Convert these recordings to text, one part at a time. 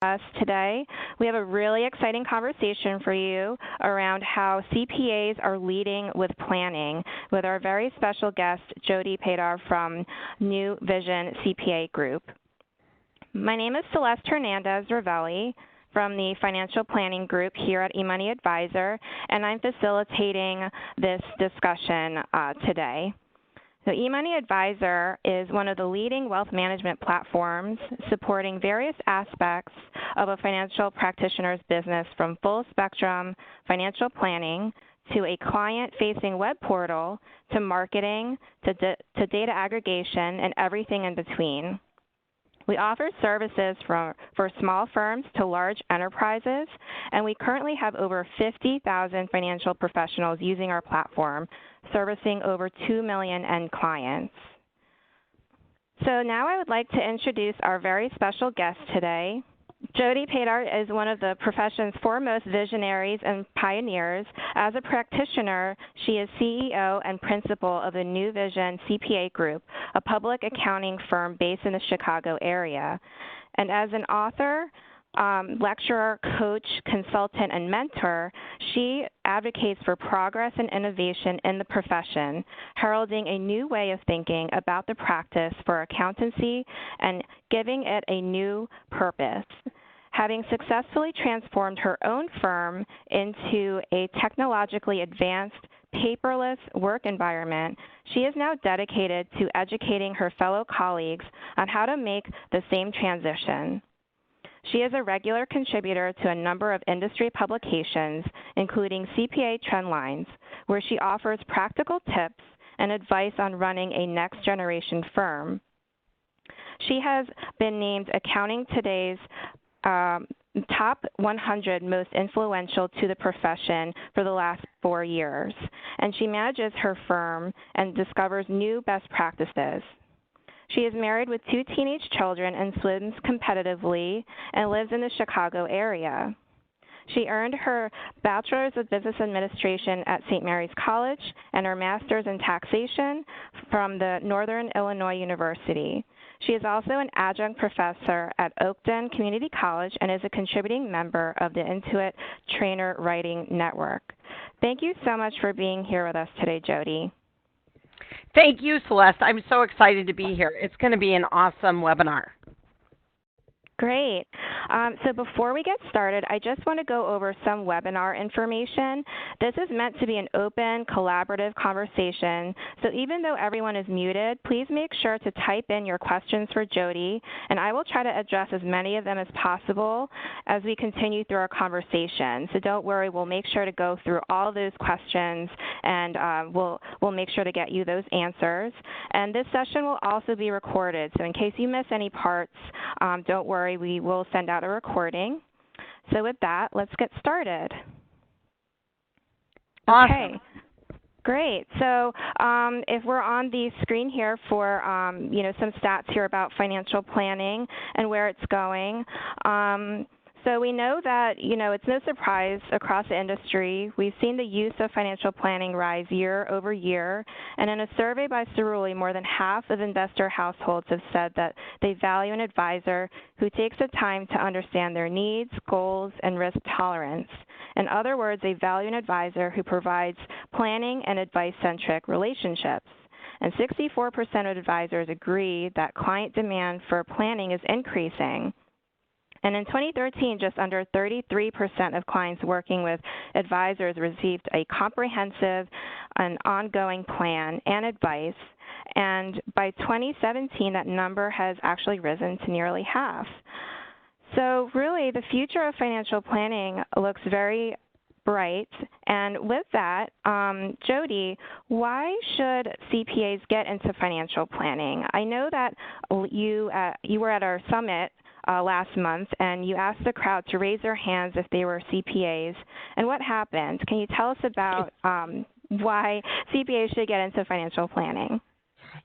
us today. We have a really exciting conversation for you around how CPAs are leading with planning with our very special guest, Jody Padar from New Vision CPA Group. My name is Celeste Hernandez Ravelli from the Financial Planning Group here at eMoney Advisor, and I'm facilitating this discussion today. So eMoney Advisor is one of the leading wealth management platforms supporting various aspects of a financial practitioner's business, from full spectrum financial planning to a client-facing web portal to marketing to data aggregation and everything in between. We offer services for small firms to large enterprises, and we currently have over 50,000 financial professionals using our platform, servicing over 2 million end clients. So now I would like to introduce our very special guest today. Jody Padar is one of the profession's foremost visionaries and pioneers. As a practitioner, she is CEO and principal of the New Vision CPA Group, a public accounting firm based in the Chicago area. And as an author, lecturer, coach, consultant, and mentor, she advocates for progress and innovation in the profession, heralding a new way of thinking about the practice for accountancy and giving it a new purpose. Having successfully transformed her own firm into a technologically advanced, paperless work environment, she is now dedicated to educating her fellow colleagues on how to make the same transition. She is a regular contributor to a number of industry publications, including CPA Trendlines, where she offers practical tips and advice on running a next-generation firm. She has been named Accounting Today's top 100 most influential to the profession for the last 4 years, and she manages her firm and discovers new best practices. She is married with 2 teenage children and swims competitively and lives in the Chicago area. She earned her Bachelor's of Business Administration at St. Mary's College and her Master's in Taxation from the Northern Illinois University. She is also an adjunct professor at Oakton Community College and is a contributing member of the Intuit Trainer Writing Network. Thank you so much for being here with us today, Jody. Thank you, Celeste. I'm so excited to be here. It's going to be an awesome webinar. Great. So before we get started, I just want to go over some webinar information. This is meant to be an open, collaborative conversation. So even though everyone is muted, please make sure to type in your questions for Jody, and I will try to address as many of them as possible as we continue through our conversation. So don't worry, we'll make sure to go through all those questions, and we'll make sure to get you those answers. And this session will also be recorded, so in case you miss any parts, don't worry. We will send out a recording. So with that, let's get started. Awesome. Okay. Great. So if we're on the screen here for some stats here about financial planning and where it's going. So we know that, it's no surprise across the industry. We've seen the use of financial planning rise year over year. And in a survey by Cerulli, more than half of investor households have said that they value an advisor who takes the time to understand their needs, goals, and risk tolerance. In other words, they value an advisor who provides planning and advice-centric relationships. And 64% of advisors agree that client demand for planning is increasing. And in 2013, just under 33% of clients working with advisors received a comprehensive and ongoing plan and advice. And by 2017, that number has actually risen to nearly half. So really, the future of financial planning looks very bright. And with that, Jody, why should CPAs get into financial planning? I know that you were at our summit last month, and you asked the crowd to raise their hands if they were CPAs. And what happened? Can you tell us about why CPAs should get into financial planning?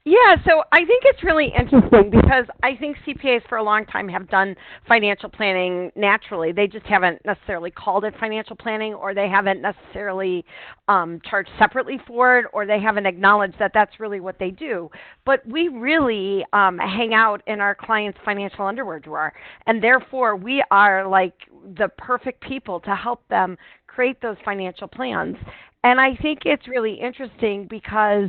Yeah, so I think it's really interesting because I think CPAs for a long time have done financial planning naturally. They just haven't necessarily called it financial planning, or they haven't necessarily charged separately for it, or they haven't acknowledged that that's really what they do. But we really hang out in our clients' financial underwear drawer, and therefore we are like the perfect people to help them create those financial plans. And I think it's really interesting because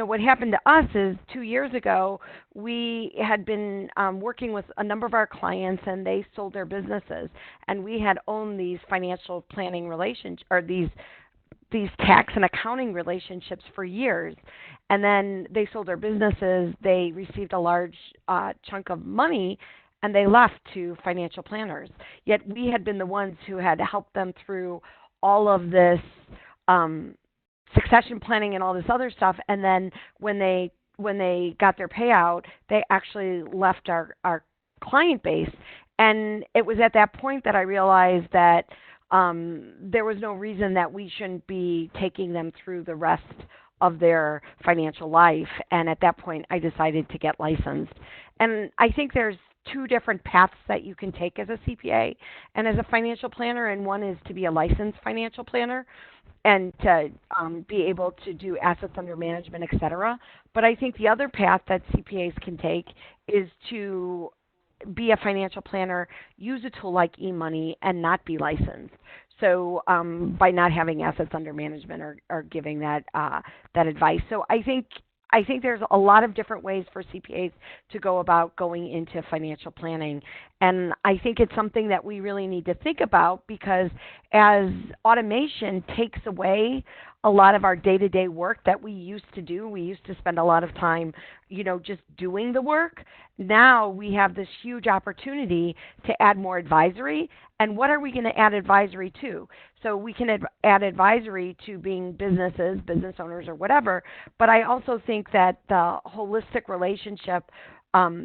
what happened to us is 2 years ago, we had been working with a number of our clients, and they sold their businesses, and we had owned these financial planning relationships, or these tax and accounting relationships for years. And then they sold their businesses. They received a large chunk of money, and they left to financial planners. Yet we had been the ones who had helped them through all of this succession planning and all this other stuff. And then when they got their payout, they actually left our client base. And it was at that point that I realized that there was no reason that we shouldn't be taking them through the rest of their financial life. And at that point, I decided to get licensed. And I think there's two different paths that you can take as a CPA and as a financial planner, and one is to be a licensed financial planner and to be able to do assets under management, et cetera. But I think the other path that CPAs can take is to be a financial planner, use a tool like eMoney, and not be licensed. So by not having assets under management or giving that advice. So I think there's a lot of different ways for CPAs to go about going into financial planning. And I think it's something that we really need to think about, because as automation takes away a lot of our day-to-day work that we used to do, we used to spend a lot of time, just doing the work. Now we have this huge opportunity to add more advisory. And what are we going to add advisory to? So we can add advisory to being businesses, business owners, or whatever. But I also think that the holistic relationship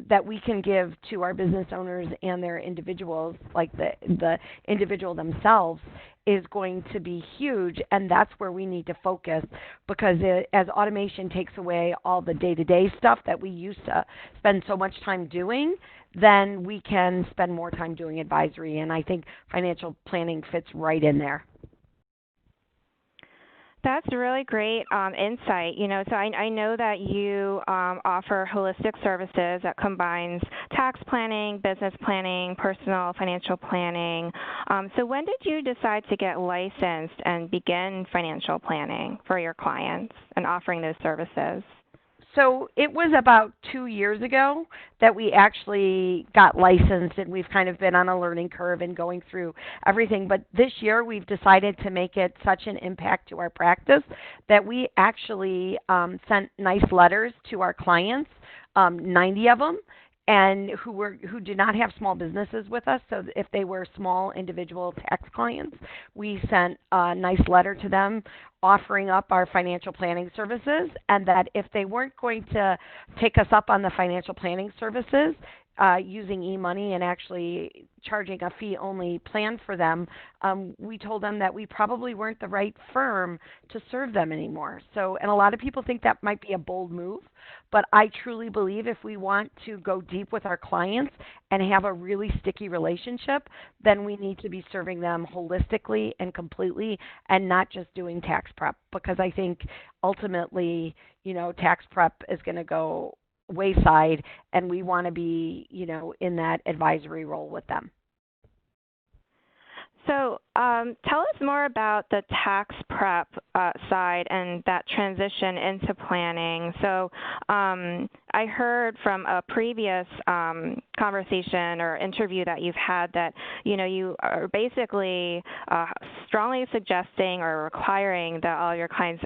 that we can give to our business owners and their individuals, like the individual themselves, is going to be huge. And that's where we need to focus, because as automation takes away all the day-to-day stuff that we used to spend so much time doing, then we can spend more time doing advisory. And I think financial planning fits right in there. That's really great insight. So I know that you offer holistic services that combines tax planning, business planning, personal financial planning. So when did you decide to get licensed and begin financial planning for your clients and offering those services? So it was about 2 years ago that we actually got licensed, and we've kind of been on a learning curve and going through everything. But this year we've decided to make it such an impact to our practice that we actually sent nice letters to our clients, 90 of them, and who did not have small businesses with us. So if they were small individual tax clients, we sent a nice letter to them offering up our financial planning services, and that if they weren't going to take us up on the financial planning services, using eMoney and actually charging a fee-only plan for them, we told them that we probably weren't the right firm to serve them anymore. So, and a lot of people think that might be a bold move, but I truly believe if we want to go deep with our clients and have a really sticky relationship, then we need to be serving them holistically and completely, and not just doing tax prep, because I think ultimately, tax prep is going to go wayside, and we want to be, in that advisory role with them. So tell us more about the tax prep side and that transition into planning. So I heard from a previous conversation or interview that you've had that, you are basically strongly suggesting or requiring that all your clients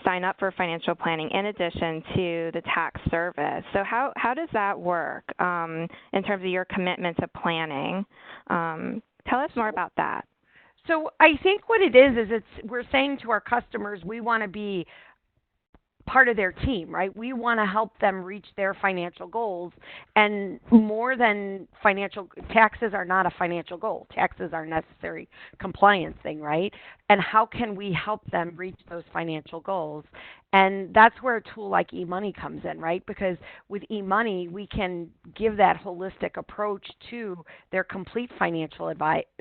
sign up for financial planning in addition to the tax service. So how does that work in terms of your commitment to planning? Tell us more about that. So I think what it is we're saying to our customers, we want to be part of their team, right? We want to help them reach their financial goals. And more than taxes are not a financial goal. Taxes are a necessary compliance thing, right? And how can we help them reach those financial goals? And that's where a tool like eMoney comes in, right? Because with eMoney, we can give that holistic approach to their complete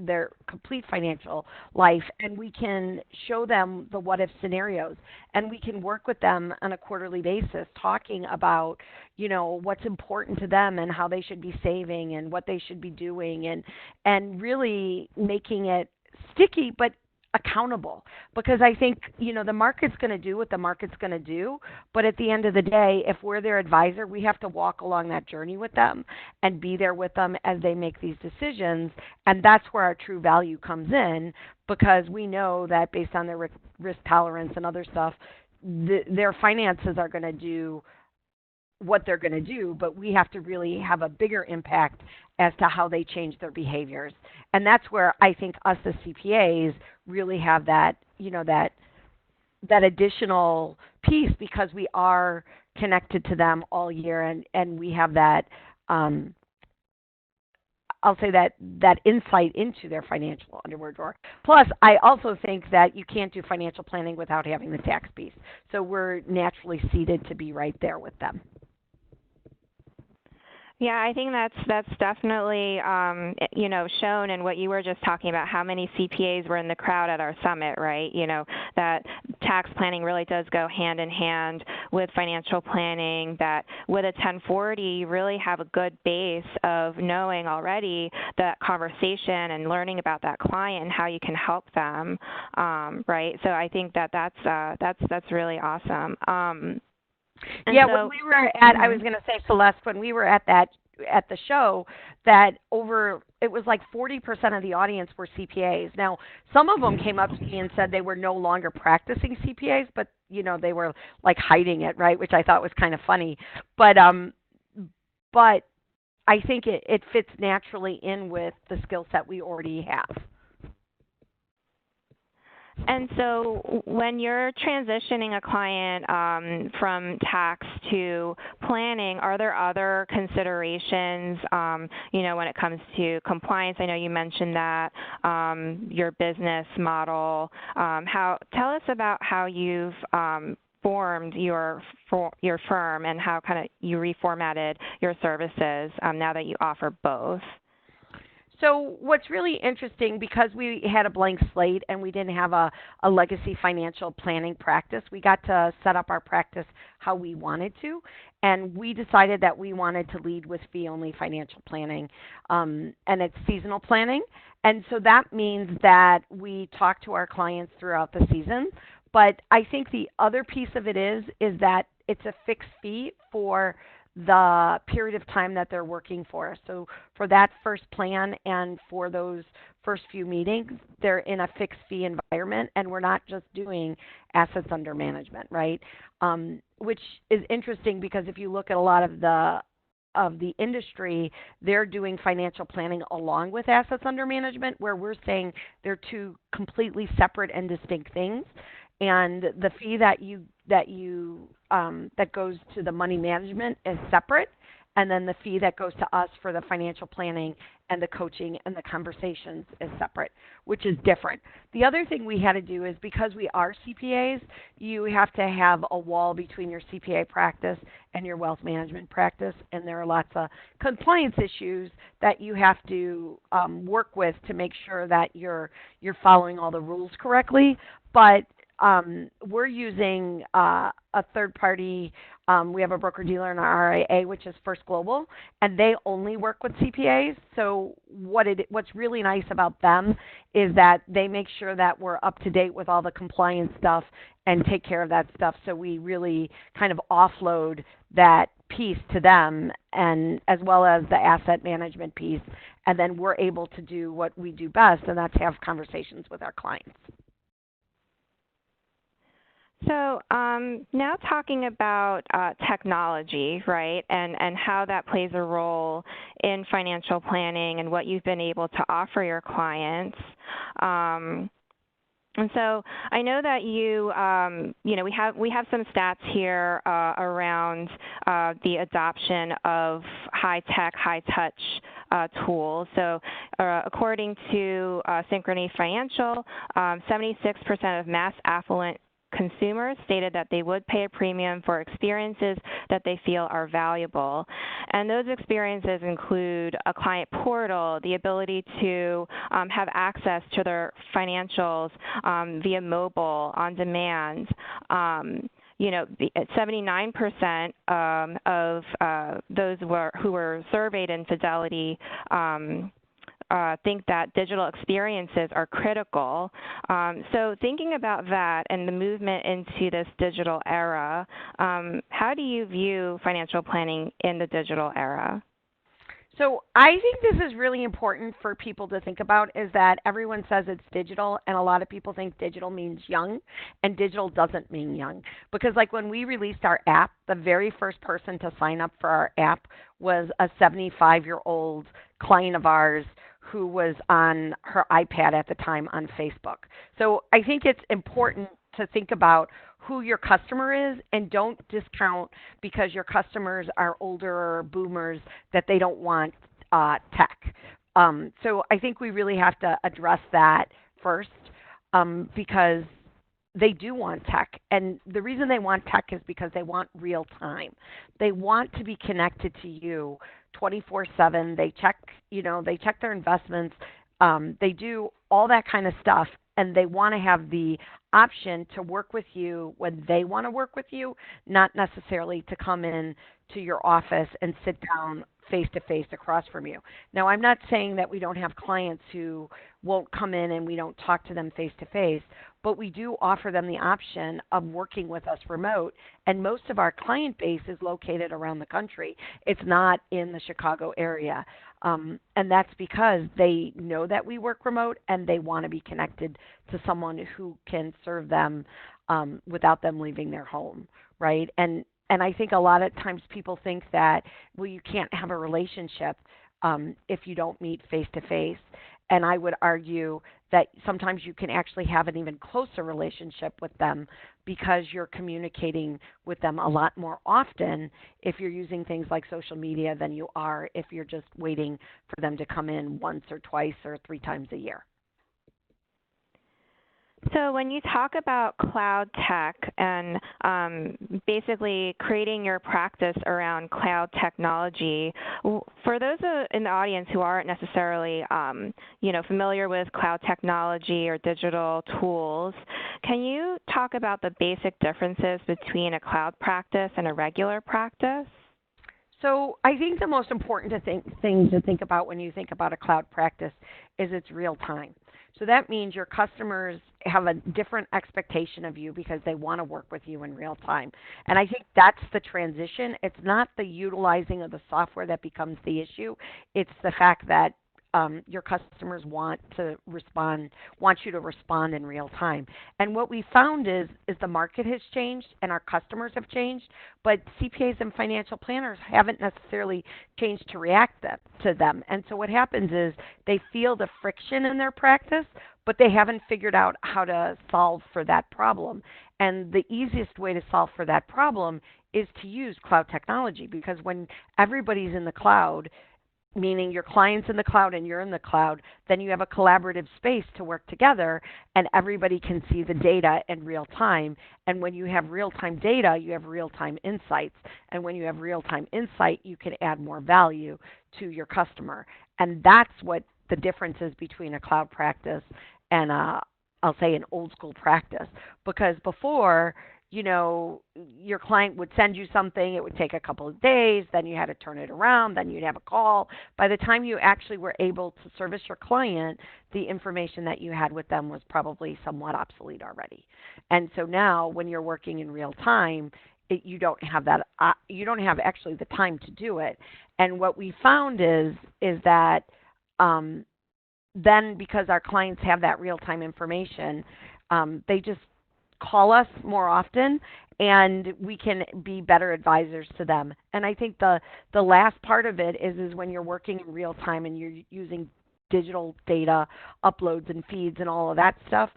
their complete financial life, and we can show them the what if scenarios, and we can work with them on a quarterly basis, talking about, what's important to them and how they should be saving and what they should be doing, and really making it sticky but accountable. Because I think, the market's going to do what the market's going to do, but at the end of the day, if we're their advisor, we have to walk along that journey with them and be there with them as they make these decisions. And that's where our true value comes in, because we know that based on their risk tolerance and other stuff, their finances are going to do what they're going to do, but we have to really have a bigger impact as to how they change their behaviors. And that's where I think us as CPAs really have that, that additional piece, because we are connected to them all year, and we have that, I'll say that insight into their financial underwear drawer. Plus, I also think that you can't do financial planning without having the tax piece. So we're naturally seated to be right there with them. Yeah, I think that's definitely shown in what you were just talking about, how many CPAs were in the crowd at our summit, right? That tax planning really does go hand in hand with financial planning, that with a 1040 you really have a good base of knowing already that conversation and learning about that client and how you can help them, right? So I think that's really awesome. When we were at, I was going to say, Celeste, when we were at the show, that it was like 40% of the audience were CPAs. Now, some of them came up to me and said they were no longer practicing CPAs, but they were like hiding it, right? Which I thought was kind of funny. But I think it fits naturally in with the skill set we already have. And so when you're transitioning a client from tax to planning, are there other considerations, when it comes to compliance? I know you mentioned that, your business model. Tell us about how you've formed your firm and how kind of you reformatted your services now that you offer both. So what's really interesting, because we had a blank slate and we didn't have a legacy financial planning practice, we got to set up our practice how we wanted to. And we decided that we wanted to lead with Feeonly financial planning, and it's seasonal planning. And so that means that we talk to our clients throughout the season. But I think the other piece of it is that it's a fixed fee for the period of time that they're working for us. So for that first plan and for those first few meetings, they're in a fixed fee environment, and we're not just doing assets under management, right? Which is interesting, because if you look at a lot of the industry, they're doing financial planning along with assets under management, where we're saying they're two completely separate and distinct things. And the fee that goes to the money management is separate, and then the fee that goes to us for the financial planning and the coaching and the conversations is separate, which is different. The other thing we had to do is, because we are CPAs, you have to have a wall between your CPA practice and your wealth management practice, and there are lots of compliance issues that you have to work with to make sure that you're following all the rules correctly. But we're using a third party. We have a broker dealer in our RIA, which is First Global, and they only work with CPAs. So what's really nice about them is that they make sure that we're up to date with all the compliance stuff and take care of that stuff. So we really kind of offload that piece to them, and as well as the asset management piece. And then we're able to do what we do best, and that's have conversations with our clients. So now talking about technology, right, and how that plays a role in financial planning and what you've been able to offer your clients. And so I know that we have some stats here around the adoption of high-tech, high-touch tools. So according to Synchrony Financial, 76% of mass affluent consumers stated that they would pay a premium for experiences that they feel are valuable. And those experiences include a client portal, the ability to have access to their financials via mobile, on demand. 79% of those who were surveyed in Fidelity think that digital experiences are critical. So thinking about that and the movement into this digital era, how do you view financial planning in the digital era? So I think this is really important for people to think about, is that everyone says it's digital, and a lot of people think digital means young, and digital doesn't mean young. Because like when we released our app, the very first person to sign up for our app was a 75-year-old client of ours who was on her iPad at the time on Facebook. So I think it's important to think about who your customer is, and don't discount because your customers are older or boomers that they don't want tech. So I think we really have to address that first, because they do want tech. And the reason they want tech is because they want real time. They want to be connected to you 24/7. They check their investments. They do all that kind of stuff, and they want to have the option to work with you when they want to work with you, not necessarily to come in to your office and sit down face to face across from you. Now, I'm not saying that we don't have clients who won't come in and we don't talk to them face to face, but we do offer them the option of working with us remote, and most of our client base is located around the country. It's not in the Chicago area. And that's because they know that we work remote, and they want to be connected to someone who can serve them without them leaving their home, right? And I think a lot of times people think that, well, you can't have a relationship if you don't meet face to face. And I would argue that sometimes you can actually have an even closer relationship with them because you're communicating with them a lot more often if you're using things like social media than you are if you're just waiting for them to come in once or twice or 3 times a year. So when you talk about cloud tech and basically creating your practice around cloud technology, for those in the audience who aren't necessarily familiar with cloud technology or digital tools, can you talk about the basic differences between a cloud practice and a regular practice? So I think the most important thing to think about when you think about a cloud practice is it's real time. So that means your customers have a different expectation of you because they want to work with you in real time. And I think that's the transition. It's not the utilizing of the software that becomes the issue. It's the fact that your customers want you to respond in real time. And what we found is the market has changed and our customers have changed, but CPAs and financial planners haven't necessarily changed to react to them. And so what happens is they feel the friction in their practice, but they haven't figured out how to solve for that problem. And the easiest way to solve for that problem is to use cloud technology, because when everybody's in the cloud, meaning your client's in the cloud and you're in the cloud, then you have a collaborative space to work together and everybody can see the data in real time. And when you have real-time data, you have real-time insights. And when you have real-time insight, you can add more value to your customer. And that's what the difference is between a cloud practice and I'll say an old school practice. Because before, your client would send you something, it would take a couple of days, then you had to turn it around, then you'd have a call. By the time you actually were able to service your client, the information that you had with them was probably somewhat obsolete already. And so now when you're working in real time, you don't have that. You don't have actually the time to do it. And what we found is that then because our clients have that real time information, they just call us more often, and we can be better advisors to them. And I think the last part of it is when you're working in real time and you're using digital data, uploads and feeds and all of that stuff,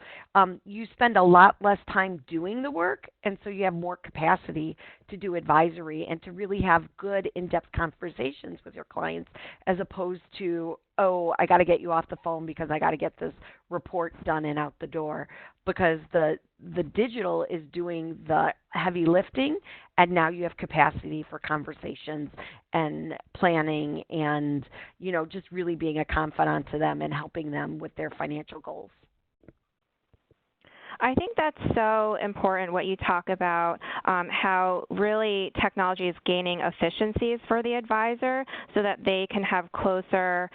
you spend a lot less time doing the work, and so you have more capacity to do advisory and to really have good in-depth conversations with your clients, as opposed to, oh, I got to get you off the phone because I got to get this report done and out the door. Because the digital is doing the heavy lifting, and now you have capacity for conversations and planning and, just really being a confidant to them and helping them with their financial goals. I think that's so important what you talk about, how really technology is gaining efficiencies for the advisor so that they can have closer,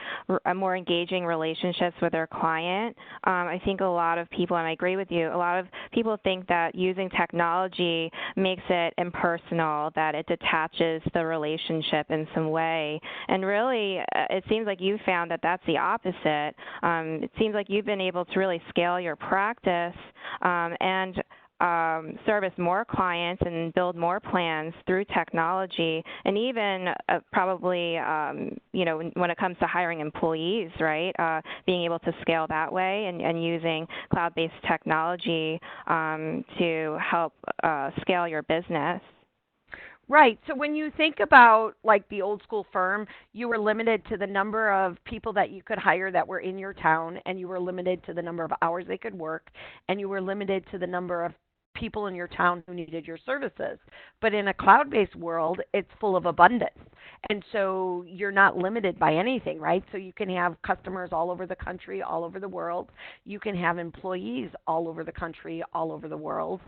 more engaging relationships with their client. I think a lot of people, and I agree with you, a lot of people think that using technology makes it impersonal, that it detaches the relationship in some way. And really, it seems like you found that that's the opposite. It seems like you've been able to really scale your practice and service more clients and build more plans through technology, and even probably, when it comes to hiring employees, right, being able to scale that way and using cloud-based technology to help scale your business. Right. So when you think about like the old school firm, you were limited to the number of people that you could hire that were in your town, and you were limited to the number of hours they could work, and you were limited to the number of people in your town who needed your services. But in a cloud-based world, it's full of abundance. And so you're not limited by anything, right? So you can have customers all over the country, all over the world. You can have employees all over the country, all over the world.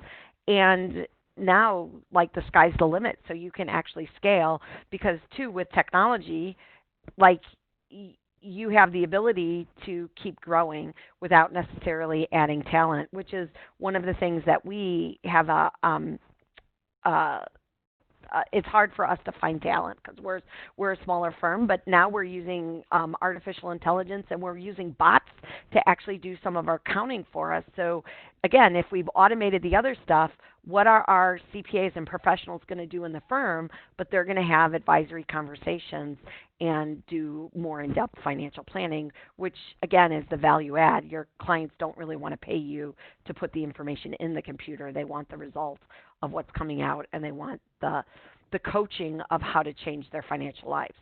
And now, like, the sky's the limit, so you can actually scale, because too, with technology, like, you have the ability to keep growing without necessarily adding talent, which is one of the things that we have it's hard for us to find talent because we're a smaller firm, but now we're using artificial intelligence, and we're using bots to actually do some of our accounting for us. So again, if we've automated the other stuff, what are our CPAs and professionals going to do in the firm? But they're going to have advisory conversations and do more in-depth financial planning, which again is the value add. Your clients don't really want to pay you to put the information in the computer. They want the result of what's coming out, and they want the coaching of how to change their financial lives.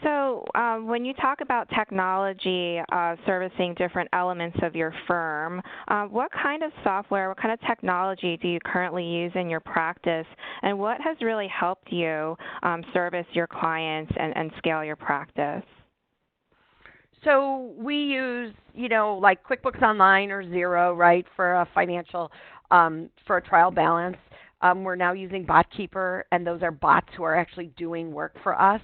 So when you talk about technology servicing different elements of your firm, what kind of software, what kind of technology do you currently use in your practice, and what has really helped you service your clients and scale your practice? So we use, like QuickBooks Online or Xero, right, for a financial, for a trial balance. We're now using BotKeeper, and those are bots who are actually doing work for us.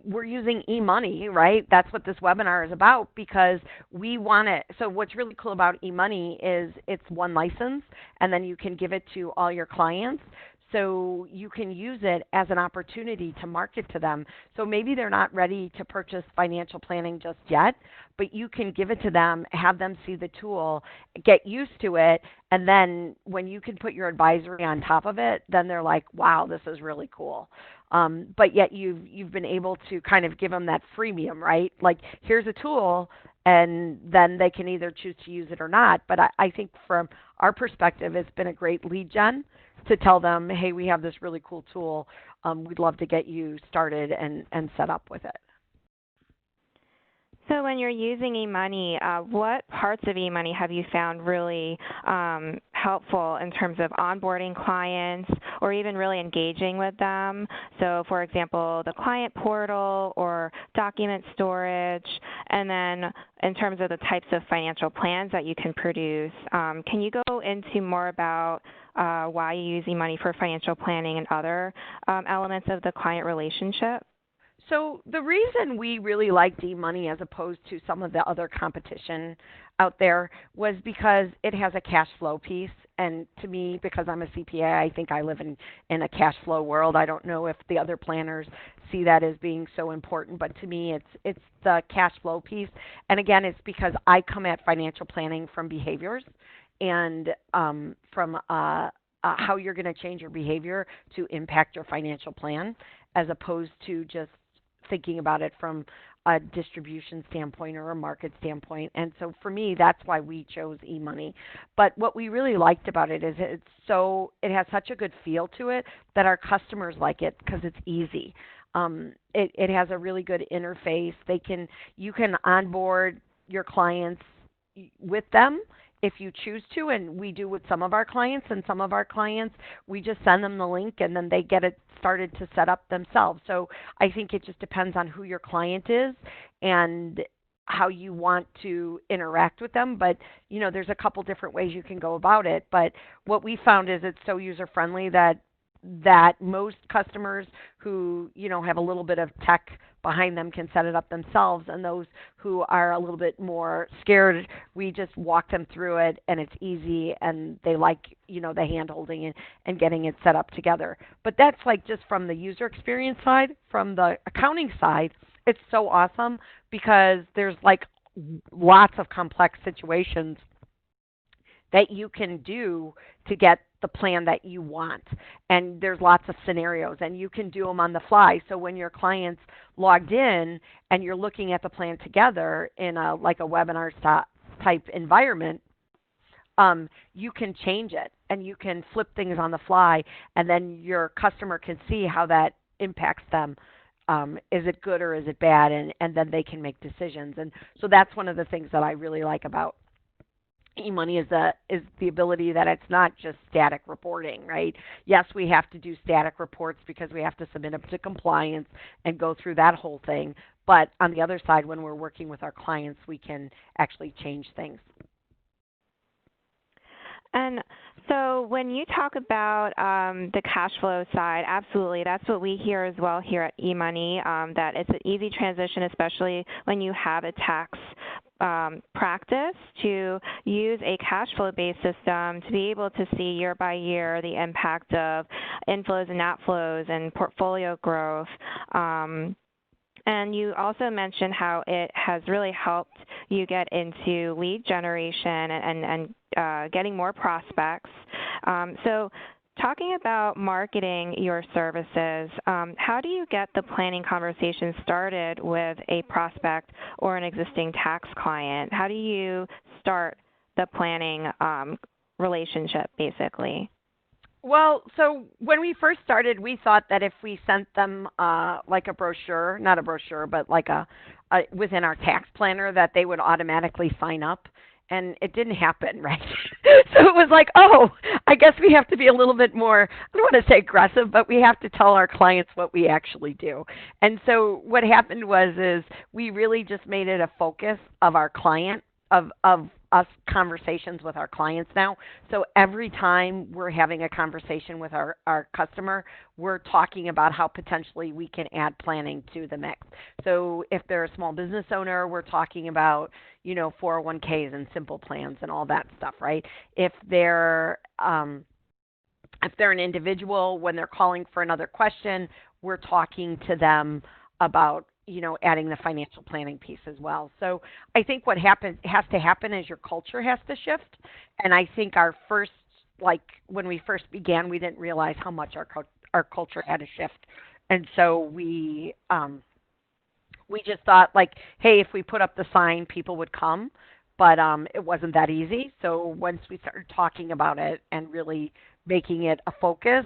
We're using eMoney, right? That's what this webinar is about, because we want it. So what's really cool about eMoney is it's one license, and then you can give it to all your clients. So you can use it as an opportunity to market to them. So maybe they're not ready to purchase financial planning just yet, but you can give it to them, have them see the tool, get used to it, and then when you can put your advisory on top of it, then they're like, wow, this is really cool. But yet you've been able to kind of give them that freemium, right? Like, here's a tool, and then they can either choose to use it or not. But I think from our perspective, it's been a great lead gen to tell them, hey, we have this really cool tool. We'd love to get you started and set up with it. So when you're using eMoney, what parts of eMoney have you found really helpful in terms of onboarding clients or even really engaging with them? So, for example, the client portal or document storage, and then in terms of the types of financial plans that you can produce, can you go into more about why you use eMoney for financial planning and other elements of the client relationship? So the reason we really liked eMoney as opposed to some of the other competition out there was because it has a cash flow piece. And to me, because I'm a CPA, I think I live in a cash flow world. I don't know if the other planners see that as being so important, but to me, it's the cash flow piece. And again, it's because I come at financial planning from behaviors and from how you're going to change your behavior to impact your financial plan, as opposed to just thinking about it from a distribution standpoint or a market standpoint. And so for me, that's why we chose eMoney. But what we really liked about it is it has such a good feel to it that our customers like it because it's easy. It has a really good interface. You can onboard your clients with them if you choose to, and we do with some of our clients. And some of our clients, we just send them the link, and then they get it started to set up themselves. So I think it just depends on who your client is and how you want to interact with them. But, there's a couple different ways you can go about it. But what we found is it's so user-friendly that most customers who, have a little bit of tech behind them can set it up themselves, and those who are a little bit more scared, we just walk them through it, and it's easy, and they like, the hand-holding and getting it set up together. But that's like just from the user experience side. From the accounting side, it's so awesome because there's like lots of complex situations that you can do to get the plan that you want. And there's lots of scenarios, and you can do them on the fly. So when your client's logged in and you're looking at the plan together in a webinar type environment, you can change it and you can flip things on the fly, and then your customer can see how that impacts them. Is it good or is it bad? And then they can make decisions. And so that's one of the things that I really like about eMoney is the ability that it's not just static reporting, right? Yes, we have to do static reports because we have to submit them to compliance and go through that whole thing. But on the other side, when we're working with our clients, we can actually change things. And so when you talk about the cash flow side, absolutely, that's what we hear as well here at eMoney, that it's an easy transition, especially when you have a tax practice, to use a cash flow-based system to be able to see year by year the impact of inflows and outflows and portfolio growth. And you also mentioned how it has really helped you get into lead generation and getting more prospects. So talking about marketing your services, how do you get the planning conversation started with a prospect or an existing tax client? How do you start the planning relationship, basically? Well, so when we first started, we thought that if we sent them like a brochure, not a brochure, but like a within our tax planner, that they would automatically sign up. And it didn't happen, right? So it was like, oh, I guess we have to be a little bit more, I don't want to say aggressive, but we have to tell our clients what we actually do. And so what happened is we really just made it a focus of our client, of us conversations with our clients now. So every time we're having a conversation with our customer, we're talking about how potentially we can add planning to the mix. So if they're a small business owner, we're talking about, 401ks and simple plans and all that stuff, right? If they're an individual, when they're calling for another question, we're talking to them about adding the financial planning piece as well. So I think what has to happen is your culture has to shift. And I think when we first began, we didn't realize how much our culture had to shift. And so we just thought hey, if we put up the sign, people would come. But it wasn't that easy. So once we started talking about it and really making it a focus,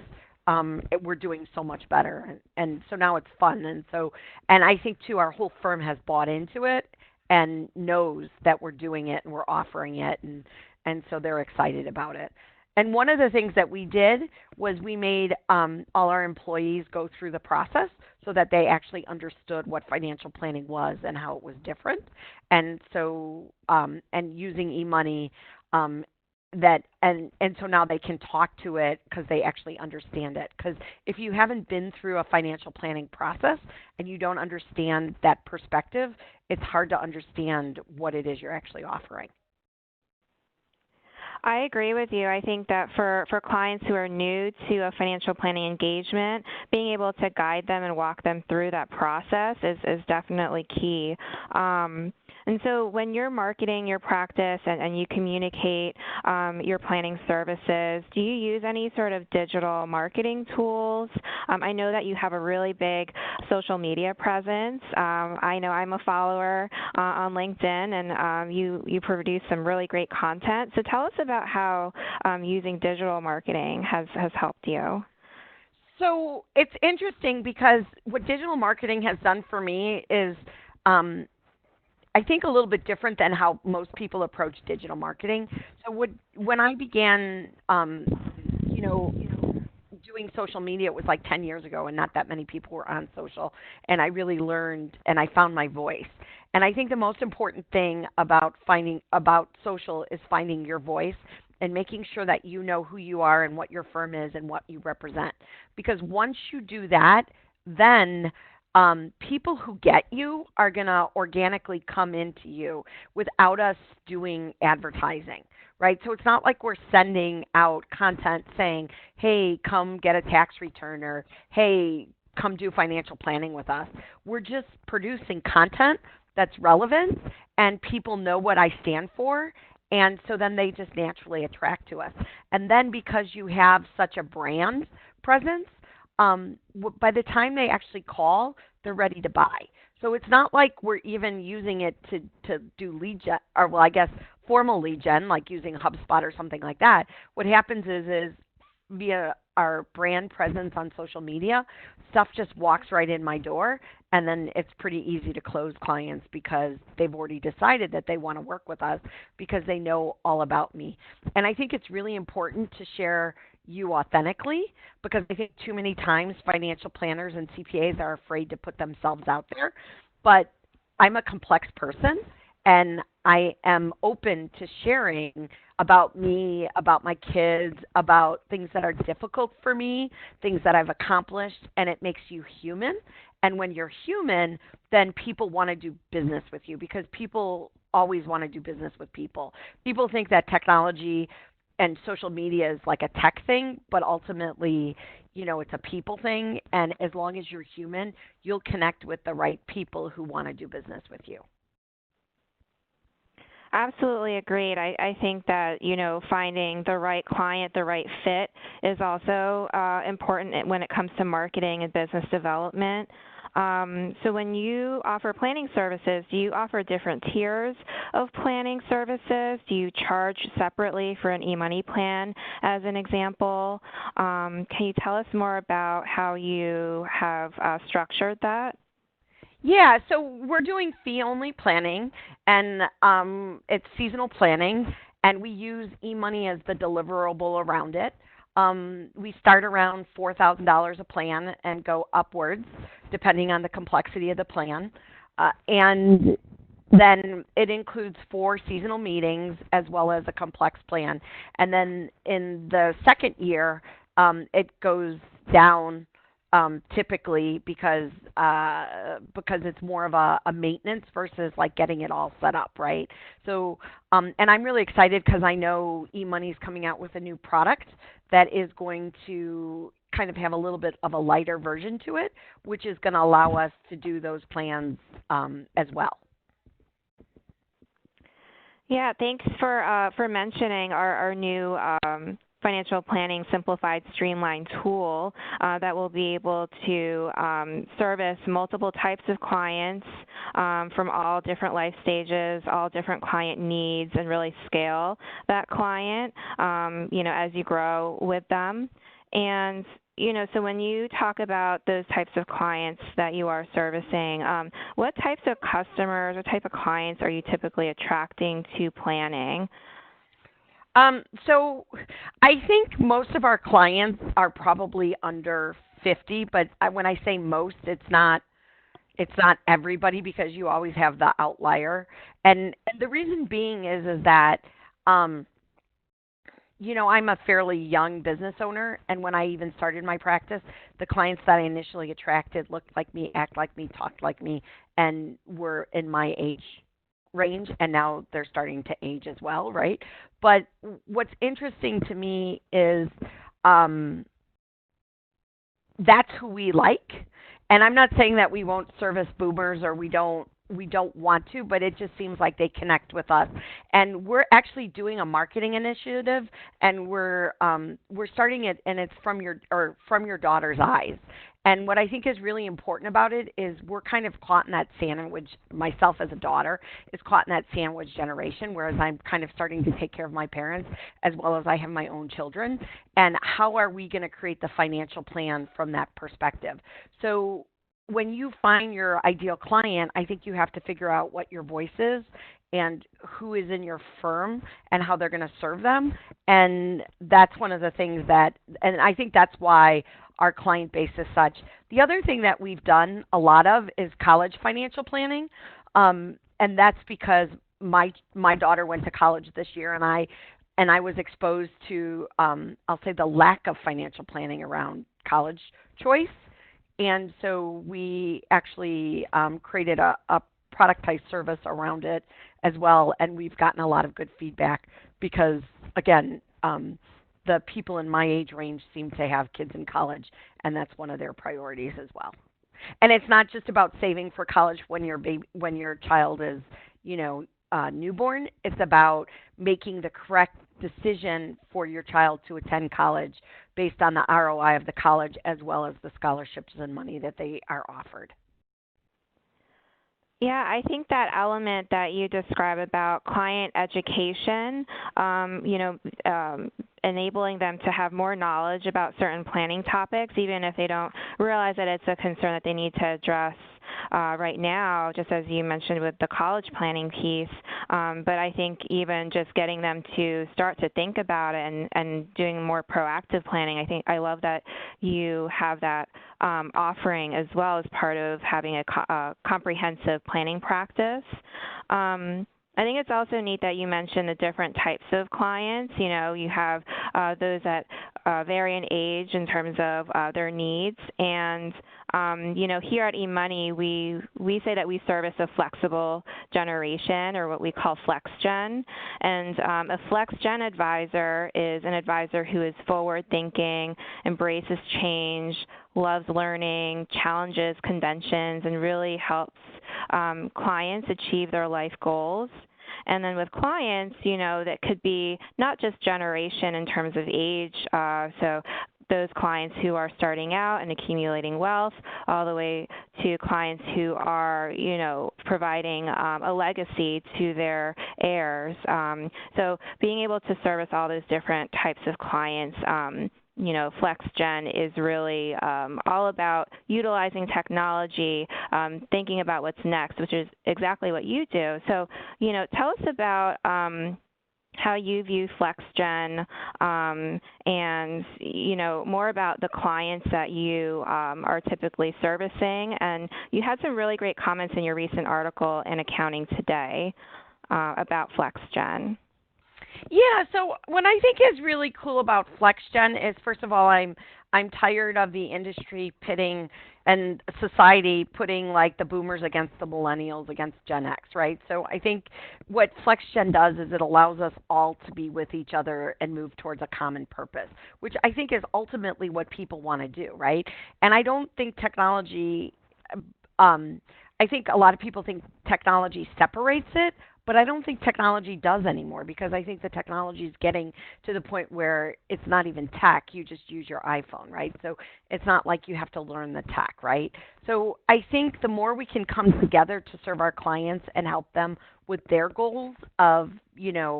we're doing so much better, and so now it's fun, and I think too our whole firm has bought into it and knows that we're doing it and we're offering it, and so they're excited about it. And one of the things that we did was we made all our employees go through the process so that they actually understood what financial planning was and how it was different, and so and using eMoney. And so now they can talk to it because they actually understand it. Because if you haven't been through a financial planning process and you don't understand that perspective, it's hard to understand what it is you're actually offering. I agree with you. I think that for clients who are new to a financial planning engagement, being able to guide them and walk them through that process is definitely key. And so when you're marketing your practice and you communicate your planning services, do you use any sort of digital marketing tools? I know that you have a really big social media presence. I know I'm a follower on LinkedIn, and you produce some really great content. So tell us about how using digital marketing has helped you. So it's interesting because what digital marketing has done for me is I think a little bit different than how most people approach digital marketing. So when I began, you know, doing social media, it was like 10 years ago, and not that many people were on social. And I really learned, and I found my voice. And I think the most important thing about social is finding your voice and making sure that you know who you are and what your firm is and what you represent. Because once you do that, then people who get you are going to organically come into you without us doing advertising, right? So it's not like we're sending out content saying, hey, come get a tax return, or hey, come do financial planning with us. We're just producing content that's relevant, and people know what I stand for, and so then they just naturally attract to us. And then because you have such a brand presence, by the time they actually call, they're ready to buy. So it's not like we're even using it to do lead gen, or well, I guess formal lead gen, like using HubSpot or something like that. What happens is via our brand presence on social media, stuff just walks right in my door, and then it's pretty easy to close clients because they've already decided that they want to work with us because they know all about me. And I think it's really important to share you authentically, because I think too many times financial planners and CPAs are afraid to put themselves out there. But I'm a complex person, and I am open to sharing about me, about my kids, about things that are difficult for me, things that I've accomplished, and it makes you human. And when you're human, then people want to do business with you, because people always want to do business with people. People think that technology and social media is like a tech thing, but ultimately, it's a people thing. And as long as you're human, you'll connect with the right people who want to do business with you. Absolutely agreed. I think that, finding the right client, the right fit is also important when it comes to marketing and business development. So when you offer planning services, do you offer different tiers of planning services? Do you charge separately for an eMoney plan, as an example? Can you tell us more about how you have structured that? Yeah, so we're doing fee-only planning, and it's seasonal planning, and we use eMoney as the deliverable around it. We start around $4,000 a plan and go upwards, depending on the complexity of the plan. And then it includes 4 seasonal meetings as well as a complex plan. And then in the second year, it goes down typically because it's more of a maintenance versus like getting it all set up, right? So, and I'm really excited because I know eMoney is coming out with a new product that is going to kind of have a little bit of a lighter version to it, which is going to allow us to do those plans as well. Yeah, thanks for mentioning our new financial planning simplified streamlined tool that will be able to service multiple types of clients from all different life stages, all different client needs, and really scale that client, as you grow with them. And so when you talk about those types of clients that you are servicing, what types of customers or type of clients are you typically attracting to planning? So I think most of our clients are probably under 50, but when I say most, it's not everybody, because you always have the outlier. And the reason being is that I'm a fairly young business owner, and when I even started my practice, the clients that I initially attracted looked like me, act like me, talked like me, and were in my age range, and now they're starting to age as well, right? But what's interesting to me is um, that's who we like. And I'm not saying that we won't service boomers or we don't want to, but it just seems like they connect with us. And we're actually doing a marketing initiative, and we're starting it, and it's from your daughter's eyes. And what I think is really important about it is we're kind of caught in that sandwich. Myself as a daughter is caught in that sandwich generation, whereas I'm kind of starting to take care of my parents as well as I have my own children. And how are we going to create the financial plan from that perspective? So when you find your ideal client, I think you have to figure out what your voice is and who is in your firm and how they're going to serve them. And that's one of the things and I think that's why our client base is such. The other thing that we've done a lot of is college financial planning. And that's because my daughter went to college this year, and I was exposed to, I'll say, the lack of financial planning around college choice. And so we actually created a productized service around it as well, and we've gotten a lot of good feedback because, again, the people in my age range seem to have kids in college, and that's one of their priorities as well. And it's not just about saving for college when your child is, newborn. It's about making the correct decision for your child to attend college based on the ROI of the college as well as the scholarships and money that they are offered. Yeah, I think that element that you describe about client education, enabling them to have more knowledge about certain planning topics, even if they don't realize that it's a concern that they need to address right now, just as you mentioned with the college planning piece. But I think even just getting them to start to think about it and doing more proactive planning, I love that you have that offering as well as part of having a comprehensive planning practice. I think it's also neat that you mentioned the different types of clients. You have those that vary in age in terms of their needs. And, here at eMoney, we say that we service a flexible generation, or what we call FlexGen. And a FlexGen advisor is an advisor who is forward-thinking, embraces change, loves learning, challenges conventions, and really helps clients achieve their life goals. And then with clients, that could be not just generation in terms of age, so those clients who are starting out and accumulating wealth, all the way to clients who are, providing a legacy to their heirs. So being able to service all those different types of clients, FlexGen is really all about utilizing technology, thinking about what's next, which is exactly what you do. So, tell us about how you view FlexGen and, more about the clients that you are typically servicing. And you had some really great comments in your recent article in Accounting Today about FlexGen. Yeah, so what I think is really cool about FlexGen is, first of all, I'm tired of the industry pitting and society putting like the boomers against the millennials against Gen X, right? So I think what FlexGen does is it allows us all to be with each other and move towards a common purpose, which I think is ultimately what people want to do, right? And I don't think technology I think a lot of people think technology separates it, but I don't think technology does anymore, because I think the technology is getting to the point where it's not even tech. You just use your iPhone, right? So it's not like you have to learn the tech, right? So I think the more we can come together to serve our clients and help them with their goals of,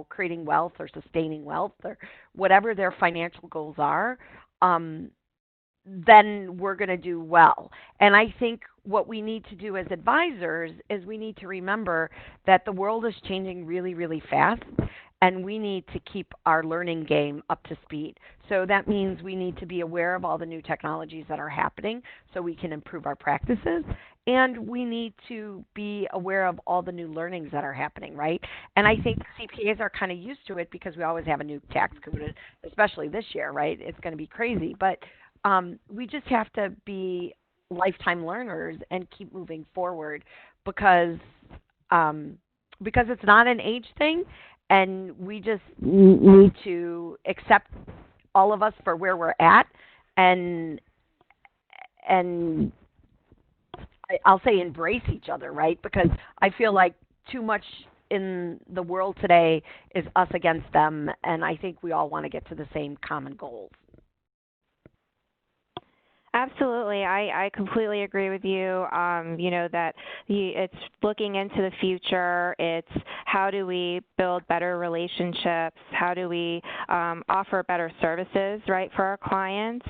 creating wealth or sustaining wealth or whatever their financial goals are, then we're going to do well. And I think what we need to do as advisors is we need to remember that the world is changing really, really fast, and we need to keep our learning game up to speed. So that means we need to be aware of all the new technologies that are happening so we can improve our practices, and we need to be aware of all the new learnings that are happening, right? And I think CPAs are kind of used to it because we always have a new tax code, especially this year, right? It's going to be crazy. But we just have to be lifetime learners and keep moving forward, because because it's not an age thing, and we just need to accept all of us for where we're at, and and I'll say embrace each other, right? Because I feel like too much in the world today is us against them, and I think we all want to get to the same common goals. Absolutely. I completely agree with you. That it's looking into the future. It's how do we build better relationships? How do we offer better services, right, for our clients?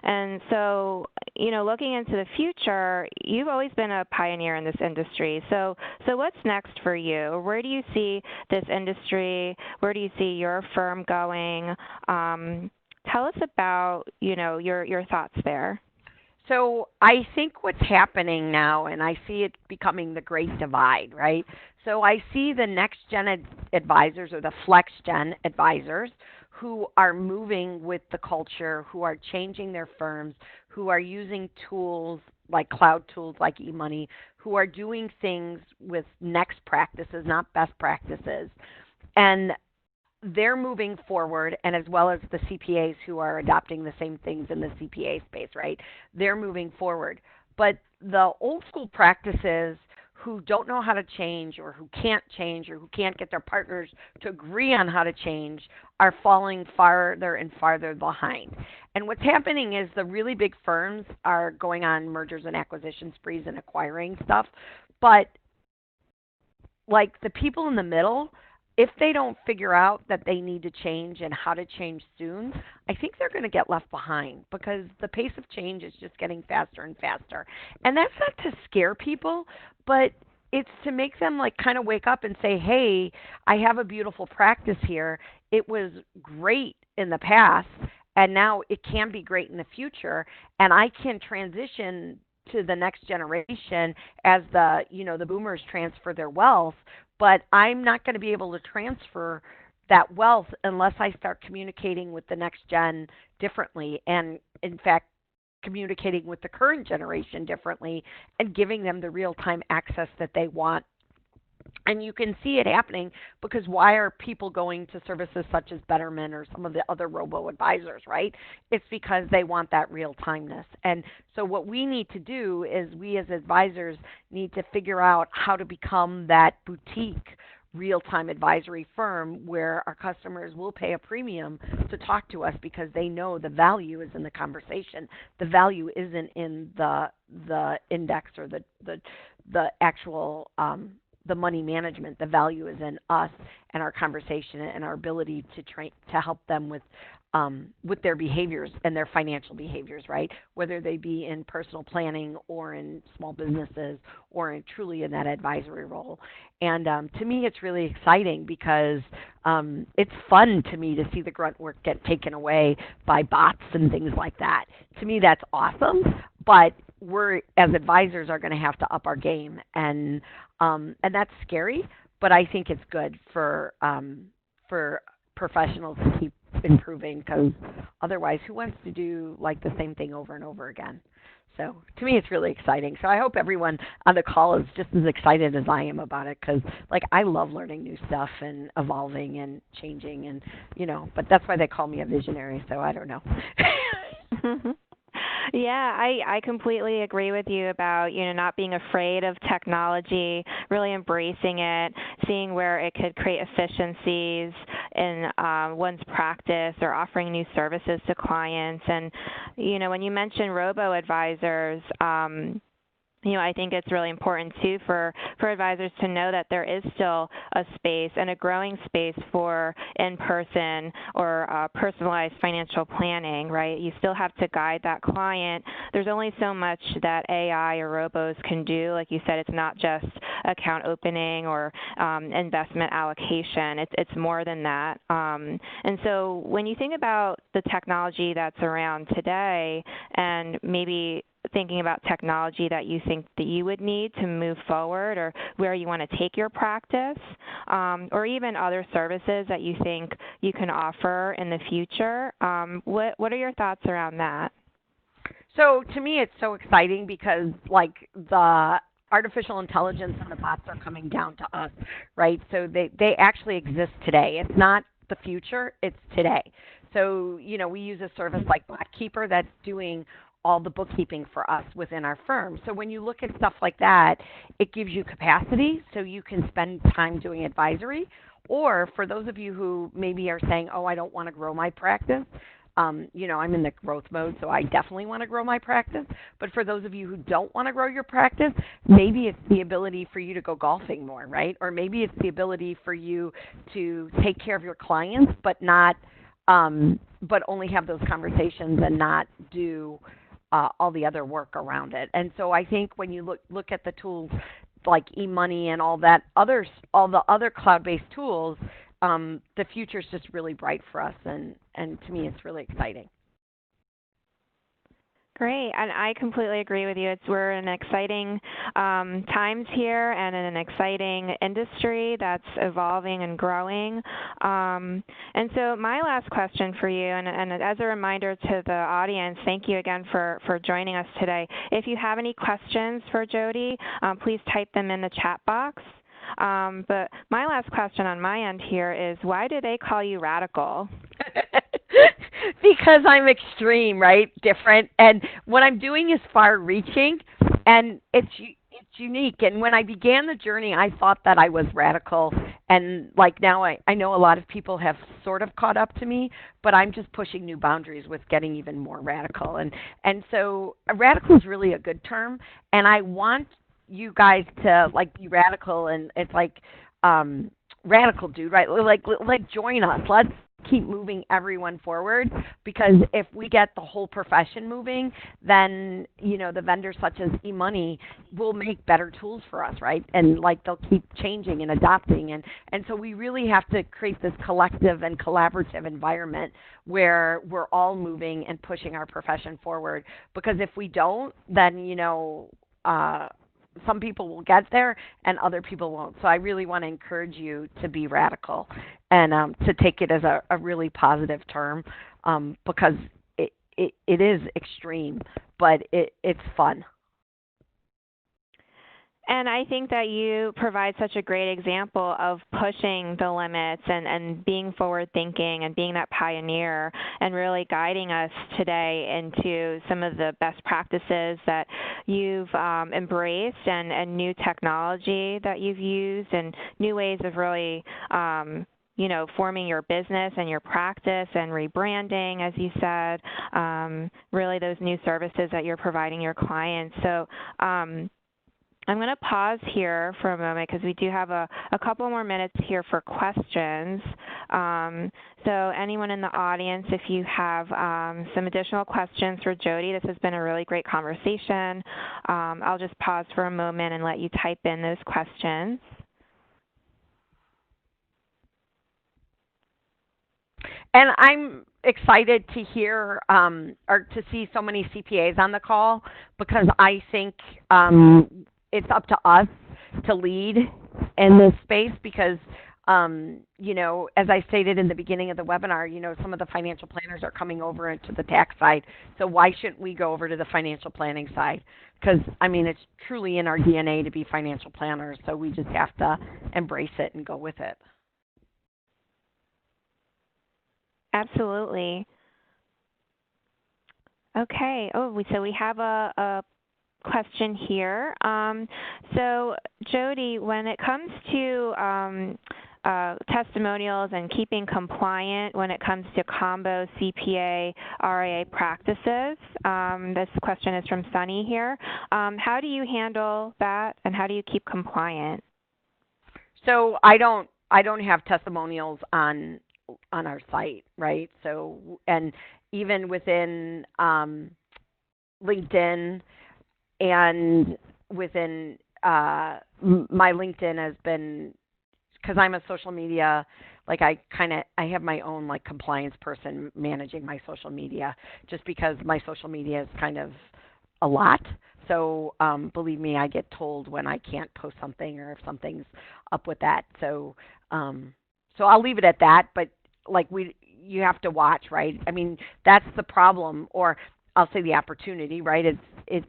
And so, looking into the future, you've always been a pioneer in this industry. So what's next for you? Where do you see this industry? Where do you see your firm going? Tell us about, your thoughts there. So I think what's happening now, and I see it becoming the great divide, right? So I see the next gen advisors or the flex gen advisors who are moving with the culture, who are changing their firms, who are using tools like cloud tools like eMoney, who are doing things with next practices, not best practices. And they're moving forward, and as well as the CPAs who are adopting the same things in the CPA space, right? They're moving forward. But the old school practices who don't know how to change or who can't change or who can't get their partners to agree on how to change are falling farther and farther behind. And what's happening is the really big firms are going on mergers and acquisition sprees and acquiring stuff. But like the people in the middle, if they don't figure out that they need to change and how to change soon, I think they're going to get left behind because the pace of change is just getting faster and faster. And that's not to scare people, but it's to make them like kind of wake up and say, hey, I have a beautiful practice here. It was great in the past, and now it can be great in the future, and I can transition to the next generation as the boomers transfer their wealth, but I'm not going to be able to transfer that wealth unless I start communicating with the next gen differently, and in fact communicating with the current generation differently and giving them the real-time access that they want. And you can see it happening because why are people going to services such as Betterment or some of the other robo-advisors, right? It's because they want that real-timeness. And so what we need to do is we as advisors need to figure out how to become that boutique real-time advisory firm where our customers will pay a premium to talk to us because they know the value is in the conversation. The value isn't in the index or the actual the money management. The value is in us and our conversation and our ability to help them with their behaviors and their financial behaviors, right? Whether they be in personal planning or in small businesses or truly in that advisory role. And to me, it's really exciting because it's fun to me to see the grunt work get taken away by bots and things like that. To me, that's awesome, but we're as advisors are going to have to up our game, and that's scary, but I think it's good for professionals to keep improving because otherwise, who wants to do like the same thing over and over again? So to me, it's really exciting. So I hope everyone on the call is just as excited as I am about it because, like, I love learning new stuff and evolving and changing, and But that's why they call me a visionary. So I don't know. Yeah, I completely agree with you about, not being afraid of technology, really embracing it, seeing where it could create efficiencies in one's practice or offering new services to clients. And, when you mention robo-advisors, I think it's really important, too, for advisors to know that there is still a space and a growing space for in-person or personalized financial planning, right? You still have to guide that client. There's only so much that AI or robos can do. Like you said, it's not just account opening or investment allocation. It's more than that. And so when you think about the technology that's around today and maybe thinking about technology that you think that you would need to move forward or where you want to take your practice, or even other services that you think you can offer in the future. What are your thoughts around that? So to me, it's so exciting because like artificial intelligence and the bots are coming down to us, right? So they actually exist today. It's not the future, it's today. So, we use a service like BotKeeper that's doing all the bookkeeping for us within our firm. So when you look at stuff like that, it gives you capacity so you can spend time doing advisory. Or for those of you who maybe are saying, oh, I don't want to grow my practice, I'm in the growth mode, so I definitely want to grow my practice. But for those of you who don't want to grow your practice, maybe it's the ability for you to go golfing more, right? Or maybe it's the ability for you to take care of your clients, but not, but only have those conversations and not do all the other work around it. And so I think when you look at the tools like eMoney and all the other cloud-based tools, the future is just really bright for us, and to me, it's really exciting. Great, and I completely agree with you. We're in exciting times here and in an exciting industry that's evolving and growing. And so my last question for you, and as a reminder to the audience, thank you again for joining us today. If you have any questions for Jody, please type them in the chat box. But my last question on my end here is, why do they call you radical? Because I'm extreme, right? Different. And what I'm doing is far-reaching, and it's unique. And when I began the journey, I thought that I was radical. And like now I know a lot of people have sort of caught up to me, but I'm just pushing new boundaries with getting even more radical. And so radical is really a good term, and I want you guys to like be radical, and it's like radical dude, right? Like join us. Let's keep moving everyone forward, because if we get the whole profession moving, then the vendors such as eMoney will make better tools for us, right? And like they'll keep changing and adopting, and so we really have to create this collective and collaborative environment where we're all moving and pushing our profession forward, because if we don't, then some people will get there and other people won't. So I really want to encourage you to be radical and to take it as a really positive term, because it is extreme, but it's fun. And I think that you provide such a great example of pushing the limits and being forward-thinking and being that pioneer and really guiding us today into some of the best practices that you've embraced and new technology that you've used and new ways of really forming your business and your practice and rebranding, as you said, really those new services that you're providing your clients. So I'm going to pause here for a moment because we do have a couple more minutes here for questions. So anyone in the audience, if you have some additional questions for Jody, this has been a really great conversation. I'll just pause for a moment and let you type in those questions. And I'm excited to hear or to see so many CPAs on the call, because I think it's up to us to lead in this space, because, as I stated in the beginning of the webinar, some of the financial planners are coming over into the tax side. So why shouldn't we go over to the financial planning side? Because, it's truly in our DNA to be financial planners. So we just have to embrace it and go with it. Absolutely. Okay. So we have a question here. So Jody, when it comes to testimonials and keeping compliant when it comes to combo CPA RIA practices, this question is from Sunny here. How do you handle that, and how do you keep compliant? So I don't have testimonials on our site, right? So, and even within LinkedIn and within my LinkedIn has been, because I'm a social media, like I have my own like compliance person managing my social media, just because my social media is kind of a lot. So believe me, I get told when I can't post something or if something's up with that. So so I'll leave it at that. But like you have to watch, right? That's the problem. Or I'll say the opportunity, right? It's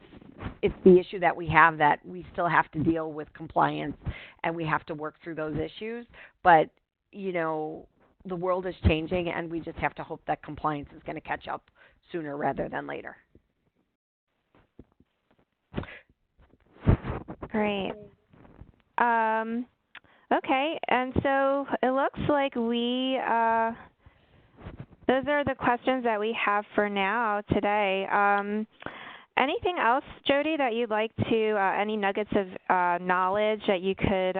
the issue that we have that we still have to deal with compliance and we have to work through those issues. But, the world is changing and we just have to hope that compliance is going to catch up sooner rather than later. Great. Okay, and so it looks like those are the questions that we have for now today. Anything else, Jody, that you'd like to, any nuggets of knowledge that you could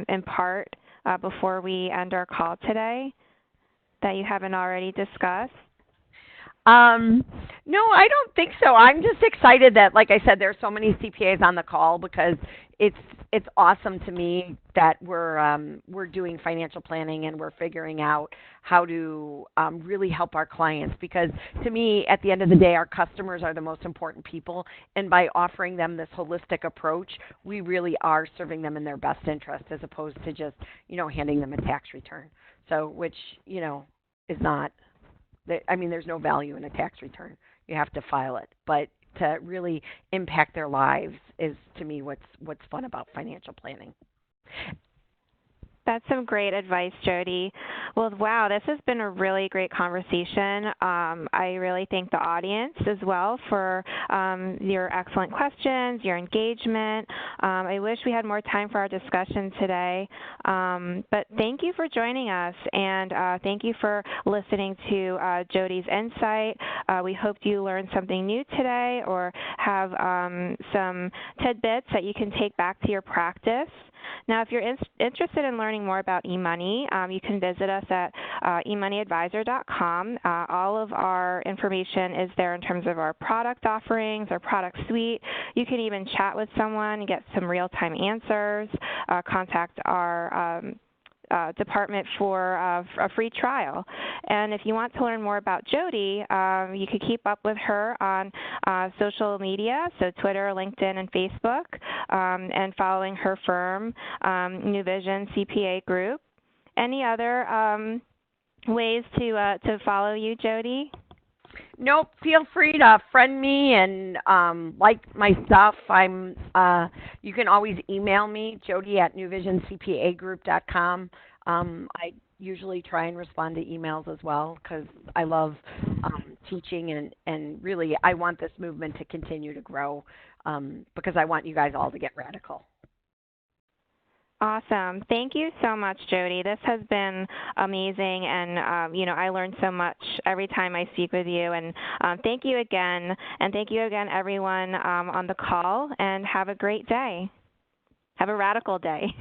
impart before we end our call today that you haven't already discussed? No, I don't think so. I'm just excited that, like I said, there's so many CPAs on the call because it's awesome to me that we're doing financial planning and we're figuring out how to really help our clients. Because to me, at the end of the day, our customers are the most important people, and by offering them this holistic approach, we really are serving them in their best interest as opposed to just handing them a tax return. So which is not. There's no value in a tax return. You have to file it. But to really impact their lives is, to me, what's fun about financial planning. That's some great advice, Jody. Well, wow, this has been a really great conversation. I really thank the audience as well for your excellent questions, your engagement. I wish we had more time for our discussion today. But thank you for joining us, and thank you for listening to Jody's insight. We hope you learned something new today or have some tidbits that you can take back to your practice. Now, if you're interested in learning more about eMoney, you can visit us at eMoneyadvisor.com. All of our information is there in terms of our product offerings, our product suite. You can even chat with someone and get some real-time answers. Contact our department for a free trial. And if you want to learn more about Jody, you can keep up with her on social media, so Twitter, LinkedIn, and Facebook, and following her firm, New Vision CPA Group. Any other ways to follow you, Jody? Nope. Feel free to friend me and like my stuff. You can always email me, Jody at newvisioncpagroup.com. I usually try and respond to emails as well because I love teaching and really I want this movement to continue to grow because I want you guys all to get radical. Awesome. Thank you so much, Jody. This has been amazing, and I learned so much every time I speak with you. And thank you again, everyone on the call, and have a great day. Have a radical day.